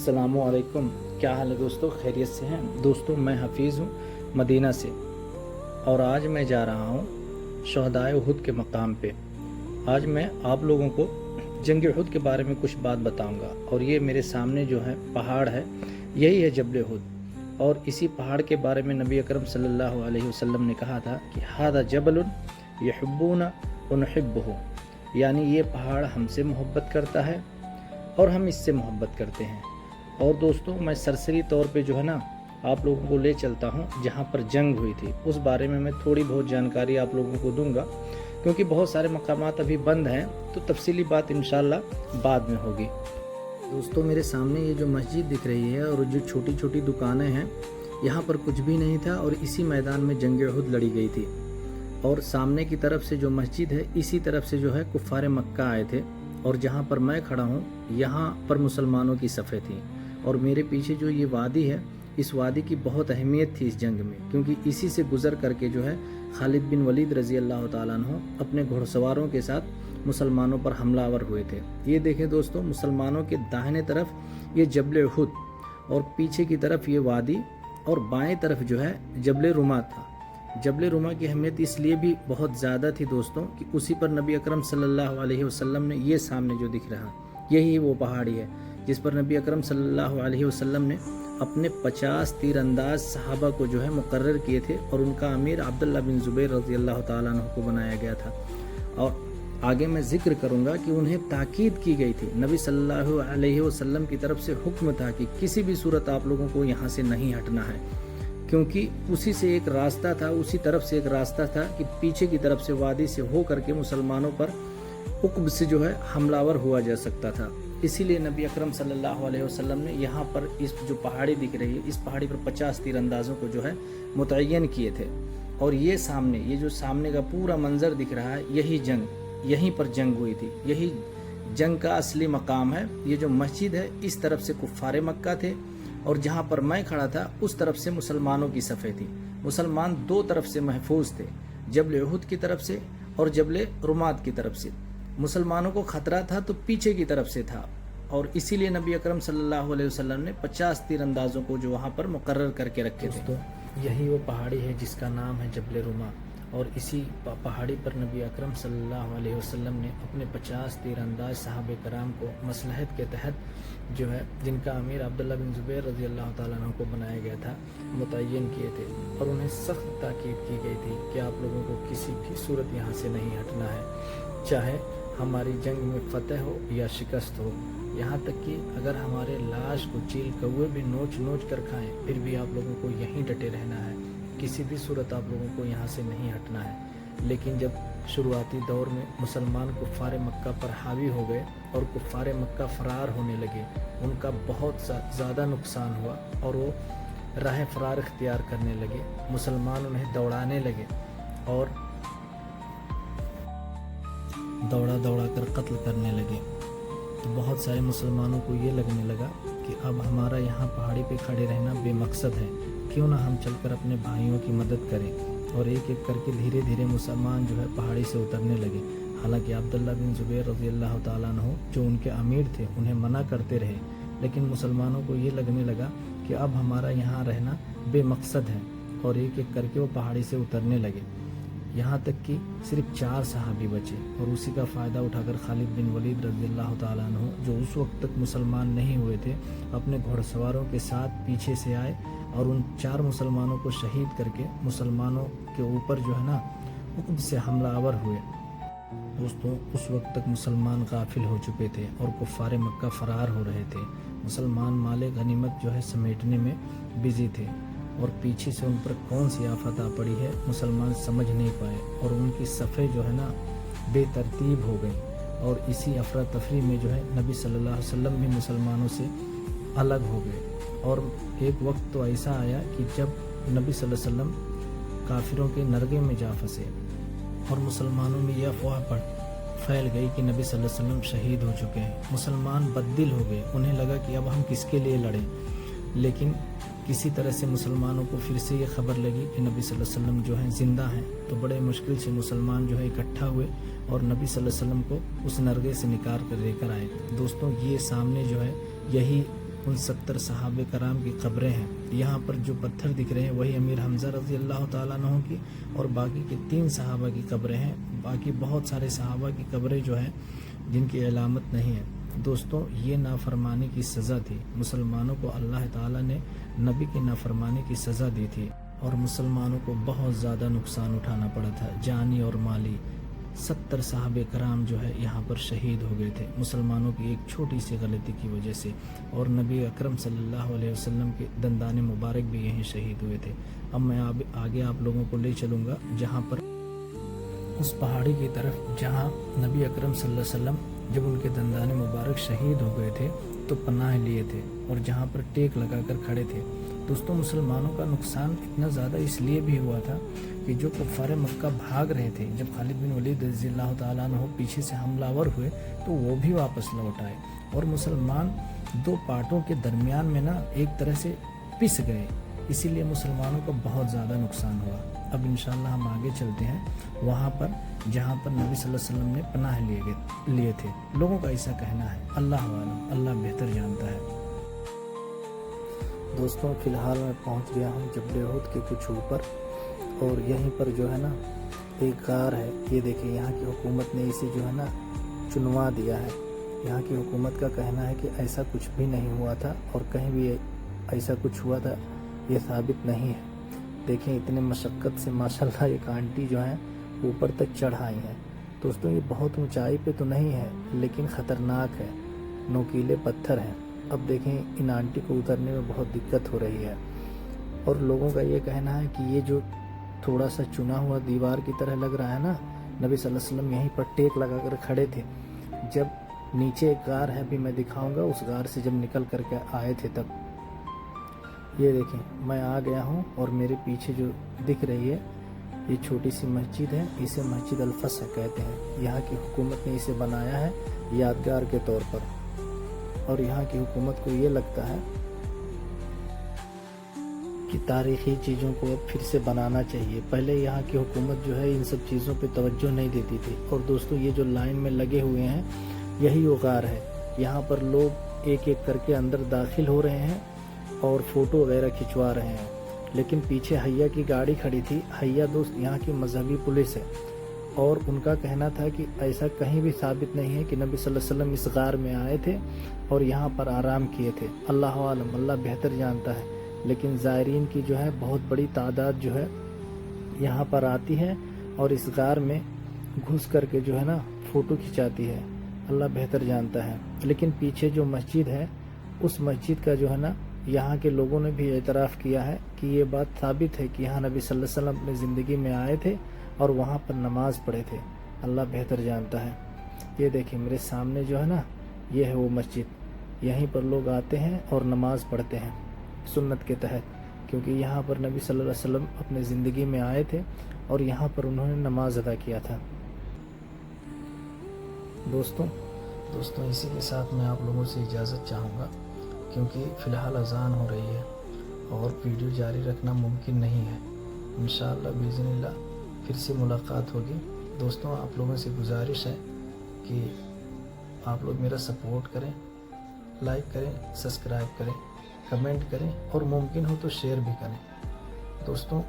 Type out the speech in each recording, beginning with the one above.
अस्सलामु अलैकुम। क्या हाल है दोस्तों, खैरियत से हैं दोस्तों। मैं हफीज़ हूँ मदीना से, और आज मैं जा रहा हूँ शहदाए उहुद के मकाम पे। आज मैं आप लोगों को जंग उहुद के बारे में कुछ बात बताऊंगा। और ये मेरे सामने जो है पहाड़ है, यही है जबल उहुद। और इसी पहाड़ के बारे में नबी अकरम सल्लल्लाहु अलैहि वसल्लम ने कहा था कि हादा जबलुन युहिब्बुना व नुहिब्बुहु, यानी ये पहाड़ हमसे मोहब्बत करता है और हम इससे मोहब्बत करते हैं। और दोस्तों, मैं सरसरी तौर पे जो है ना आप लोगों को ले चलता हूँ जहाँ पर जंग हुई थी, उस बारे में मैं थोड़ी बहुत जानकारी आप लोगों को दूंगा, क्योंकि बहुत सारे मकामात अभी बंद हैं, तो तफसीली बात इंशाल्लाह बाद में होगी। दोस्तों, मेरे सामने ये जो मस्जिद दिख रही है और जो छोटी छोटी दुकानें हैं, यहाँ पर कुछ भी नहीं था और इसी मैदान में जंग उहुद लड़ी गई थी। और सामने की तरफ से जो मस्जिद है, इसी तरफ से जो है कुफ़ार मक्का आए थे, और जहाँ पर मैं खड़ा हूँ यहाँ पर मुसलमानों की सफ़े थी। और मेरे पीछे जो ये वादी है, इस वादी की बहुत अहमियत थी इस जंग में, क्योंकि इसी से गुज़र करके जो है खालिद बिन वलीद रज़ी अल्लाह ताला अन्हु अपने घुड़सवारों के साथ मुसलमानों पर हमलावर हुए थे। ये देखें दोस्तों, मुसलमानों के दाहिने तरफ ये जबल उहुद और पीछे की तरफ ये वादी, और बाएं तरफ जो है जबल रुमा था। जबल रुमा की अहमियत इसलिए भी बहुत ज़्यादा थी दोस्तों कि उसी पर नबी अकरम सल्लल्लाहु अलैहि वसल्लम ने, ये सामने जो दिख रहा यही वो पहाड़ी है जिस पर नबी अकरम सल्लल्लाहु अलैहि वसल्लम ने अपने 50 तीरंदाज सहाबा को जो है मुकर्रर किए थे, और उनका अमीर अब्दुल्लाह बिन ज़ुबैर रज़ी अल्लाह ताला अन्हु को बनाया गया था। और आगे मैं जिक्र करूंगा कि उन्हें ताकीद की गई थी, नबी सल्लल्लाहु अलैहि वसल्लम की तरफ से हुक्म था कि किसी भी सूरत आप लोगों को यहाँ से नहीं हटना है, क्योंकि उसी से एक रास्ता था, उसी तरफ से एक रास्ता था कि पीछे की तरफ से वादी से हो करके मुसलमानों पर उक़ब से जो है हमलावर हुआ जा सकता था। इसीलिए नबी अकरम सल्लल्लाहु अलैहि वसल्लम ने यहाँ पर इस जो पहाड़ी दिख रही है, इस पहाड़ी पर 50 तीरंदाजों को जो है मुतय्यन किए थे। और ये सामने, ये जो सामने का पूरा मंजर दिख रहा है, यही जंग, यहीं पर जंग हुई थी, यही जंग का असली मकाम है। ये जो मस्जिद है, इस तरफ से कुफ़ारे मक्का थे, और जहाँ पर मैं खड़ा था उस तरफ से मुसलमानों की सफ़े थी। मुसलमान दो तरफ से महफूज थे, जबल उहुद की तरफ से और जबल रुमात की तरफ से। मुसलमानों को खतरा था तो पीछे की तरफ से था, और इसीलिए नबी अकरम सल्लल्लाहु अलैहि वसल्लम ने 50 तीरंदाजों को जो वहाँ पर मुकर्रर करके रखे थे। तो यही वो पहाड़ी है जिसका नाम है जबल रुमा, और इसी पहाड़ी पर नबी अकरम सल्लल्लाहु अलैहि वसल्लम ने अपने 50 तीरंदाज सहाबे कराम को मसलहत के तहत जो है, जिनका अमीर अब्दुल्लाह बिन ज़ुबैर रज़ी अल्लाह ताला अन्हु को बनाया गया था, मुतय्यन किए थे। और उन्हें सख्त ताकीद की गई थी कि आप लोगों को किसी भी सूरत यहाँ से नहीं हटना है, चाहे हमारी जंग में फ़तह हो या शिकस्त हो। यहाँ तक कि अगर हमारे लाश को चील कौवे भी नोच नोच कर खाएं, फिर भी आप लोगों को यहीं डटे रहना है, किसी भी सूरत आप लोगों को यहाँ से नहीं हटना है। लेकिन जब शुरुआती दौर में मुसलमान कुफ़ार मक्का पर हावी हो गए और कुफ़ार मक्का फ़रार होने लगे, उनका बहुत ज़्यादा नुकसान हुआ और वो राह फ़रार इख्तियार करने लगे। मुसलमान उन्हें दौड़ाने लगे और दौड़ा दौड़ा कर कत्ल करने लगे। तो बहुत सारे मुसलमानों को ये लगने लगा कि अब हमारा यहाँ पहाड़ी पे खड़े रहना बेमकसद है, क्यों ना हम चलकर अपने भाइयों की मदद करें। और एक एक करके धीरे धीरे मुसलमान जो है पहाड़ी से उतरने लगे। हालांकि अब्दुल्लाह बिन ज़ुबैर रज़ी अल्लाह ताला अन्हु जो उनके अमीर थे, उन्हें मना करते रहे, लेकिन मुसलमानों को ये लगने लगा कि अब हमारा यहाँ रहना बेमकसद है, और एक एक करके वो पहाड़ी से उतरने लगे। यहाँ तक कि सिर्फ 4 सहाबी बचे, और उसी का फ़ायदा उठाकर खालिद बिन वलीद रज़ी अल्लाह ताला अन्हु, जो उस वक्त तक मुसलमान नहीं हुए थे, अपने घुड़सवारों के साथ पीछे से आए और उन 4 मुसलमानों को शहीद करके मुसलमानों के ऊपर जो है ना उक़ब से हमलावर हुए। दोस्तों, उस वक्त तक मुसलमान गाफिल हो चुके थे और कुफ़ार मक्का फ़रार हो रहे थे। मुसलमान माले गनीमत जो है समेटने में बिज़ी थे, और पीछे से उन पर कौन सी आफत आ पड़ी है मुसलमान समझ नहीं पाए, और उनकी सफ़े जो है ना बेतरतीब हो गई। और इसी अफरा तफरी में जो है नबी सल्लल्लाहु अलैहि वसल्लम भी मुसलमानों से अलग हो गए। और एक वक्त तो ऐसा आया कि जब नबी सल्लल्लाहु अलैहि वसल्लम काफिरों के नरगे में जा फंसे, और मुसलमानों में यह अफवाह फैल गई कि नबी सल्लल्लाहु अलैहि वसल्लम शहीद हो चुके हैं। मुसलमान बददिल हो गए, उन्हें लगा कि अब हम किसके लिए लड़ें। लेकिन किसी तरह से मुसलमानों को फिर से ये खबर लगी कि नबी सल्लल्लाहु अलैहि वसल्लम जो हैं ज़िंदा हैं, तो बड़े मुश्किल से मुसलमान जो है इकट्ठा हुए और नबी सल्लल्लाहु अलैहि वसल्लम को उस नरगे से निकाल कर लेकर आए। दोस्तों, ये सामने जो है यही उन 70 सहाबे कराम की कब्रें हैं। यहाँ पर जो पत्थर दिख रहे हैं वही अमीर हमज़ा रज़ी अल्लाह ताला अन्हु की और बाकी के 3 सहाबा की कब्रें हैं। बाकी बहुत सारे सहाबा की कब्रें जो हैं जिनकी अलामत नहीं है। दोस्तों, ये नाफरमानी की सज़ा थी। मुसलमानों को अल्लाह ताला ने नबी की नाफरमानी की सज़ा दी थी और मुसलमानों को बहुत ज़्यादा नुकसान उठाना पड़ा था, जानी और माली। 70 सहाबे कराम जो है यहाँ पर शहीद हो गए थे मुसलमानों की एक छोटी सी गलती की वजह से, और नबी अकरम सल्लल्लाहु अलैहि वसल्लम के दंदाने मुबारक भी यहीं शहीद हुए थे। अब मैं आगे आप लोगों को ले चलूँगा जहाँ पर उस पहाड़ी की तरफ जहाँ नबी अकरम सल्लल्लाहु अलैहि वसल्लम जब उनके दंदाने मुबारक शहीद हो गए थे तो पनाह लिए थे और जहाँ पर टेक लगाकर खड़े थे। दोस्तों, मुसलमानों का नुकसान इतना ज़्यादा इसलिए भी हुआ था कि जो कुफ़ार मक्का भाग रहे थे, जब खालिद बिन वलीद रज़ियल्लाहु ताला अन्हु पीछे से हमलावर हुए तो वो भी वापस लौट आए और मुसलमान 2 पार्टों के दरमियान में ना एक तरह से पिस गए। इसीलिए मुसलमानों को बहुत ज़्यादा नुकसान हुआ। अब इंशाअल्लाह हम आगे चलते हैं वहाँ पर जहाँ पर नबी सल्लल्लाहु अलैहि वसल्लम ने पनाह लिए थे। लोगों का ऐसा कहना है, अल्लाह वालम, अल्लाह बेहतर जानता है। दोस्तों, फ़िलहाल मैं पहुंच गया हूं जबल उहद के कुछ ऊपर और यहीं पर जो है ना एक गार है। ये देखिए, यहाँ की हुकूमत ने इसे जो है ना चुनवा दिया है। यहाँ की हुकूमत का कहना है कि ऐसा कुछ भी नहीं हुआ था और कहीं भी ऐसा कुछ हुआ था ये साबित नहीं है। देखें, इतने मशक्क़त से माशाल्लाह एक आंटी जो है ऊपर तक चढ़ आई हैं। दोस्तों, ये बहुत ऊंचाई पे तो नहीं है लेकिन ख़तरनाक है, नोकीले पत्थर हैं। अब देखें, इन आंटी को उतरने में बहुत दिक्कत हो रही है और लोगों का ये कहना है कि ये जो थोड़ा सा चुना हुआ दीवार की तरह लग रहा है ना, नबी सल्लल्लाहु अलैहि वसल्लम यहीं पर टेक लगाकर खड़े थे। जब नीचे एक गार है, अभी मैं दिखाऊंगा, उस गार से जब निकल करके आए थे तब ये देखें मैं आ गया हूँ और मेरे पीछे जो दिख रही है ये छोटी सी मस्जिद है। इसे मस्जिद अल-फस्ह कहते हैं। यहाँ की हुकूमत ने इसे बनाया है यादगार के तौर पर और यहाँ की हुकूमत को ये लगता है कि तारीख़ी चीज़ों को अब फिर से बनाना चाहिए। पहले यहाँ की हुकूमत जो है इन सब चीज़ों पे तवज्जो नहीं देती थी। और दोस्तों, ये जो लाइन में लगे हुए हैं यही वो गार है। यहाँ पर लोग एक एक करके अंदर दाखिल हो रहे हैं और फ़ोटो वगैरह खिंचवा रहे हैं, लेकिन पीछे हैया की गाड़ी खड़ी थी। हैया दोस्त यहाँ की मजहबी पुलिस है और उनका कहना था कि ऐसा कहीं भी साबित नहीं है कि नबी सल्लल्लाहु अलैहि वसल्लम इस गार में आए थे और यहाँ पर आराम किए थे। अल्लाह आलम, अल्लाह बेहतर जानता है। लेकिन ज़ायरीन की जो है बहुत बड़ी तादाद जो है यहाँ पर आती है और इस गार में घुस करके जो है ना फ़ोटो खिंचाती है। अल्लाह बेहतर जानता है। लेकिन पीछे जो मस्जिद है उस मस्जिद का जो है ना यहाँ के लोगों ने भी एतराफ़ किया है कि ये बात साबित है कि यहाँ नबी सल्लल्लाहु अलैहि वसल्लम अपनी ज़िंदगी में आए थे और वहाँ पर नमाज़ पढ़े थे। अल्लाह बेहतर जानता है। ये देखिए मेरे सामने जो है ना ये है वो मस्जिद। यहीं पर लोग आते हैं और नमाज़ पढ़ते हैं सुन्नत के तहत, क्योंकि यहाँ पर नबी सल्लल्लाहु अलैहि वसल्लम अपने ज़िंदगी में आए थे और यहाँ पर उन्होंने नमाज अदा किया था। दोस्तों इसी के साथ मैं आप लोगों से इजाज़त चाहूँगा क्योंकि फ़िलहाल अज़ान हो रही है और वीडियो जारी रखना मुमकिन नहीं है। इंशाअल्लाह बिइज़्निल्लाह फिर से मुलाकात होगी। दोस्तों, आप लोगों से गुजारिश है कि आप लोग मेरा सपोर्ट करें, लाइक करें, सब्सक्राइब करें, कमेंट करें और मुमकिन हो तो शेयर भी करें। दोस्तों,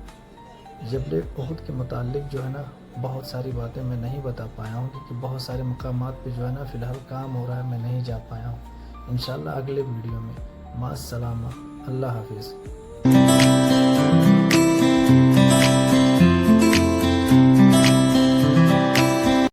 जबल उहद के मुताल्लिक जो है ना बहुत सारी बातें मैं नहीं बता पाया हूँ क्योंकि बहुत सारे मकामात पे जो है ना फ़िलहाल काम हो रहा है, मैं नहीं जा पाया हूँ। इंशाअल्लाह अगले वीडियो में। मास्सलामा, अल्लाह हाफिज़।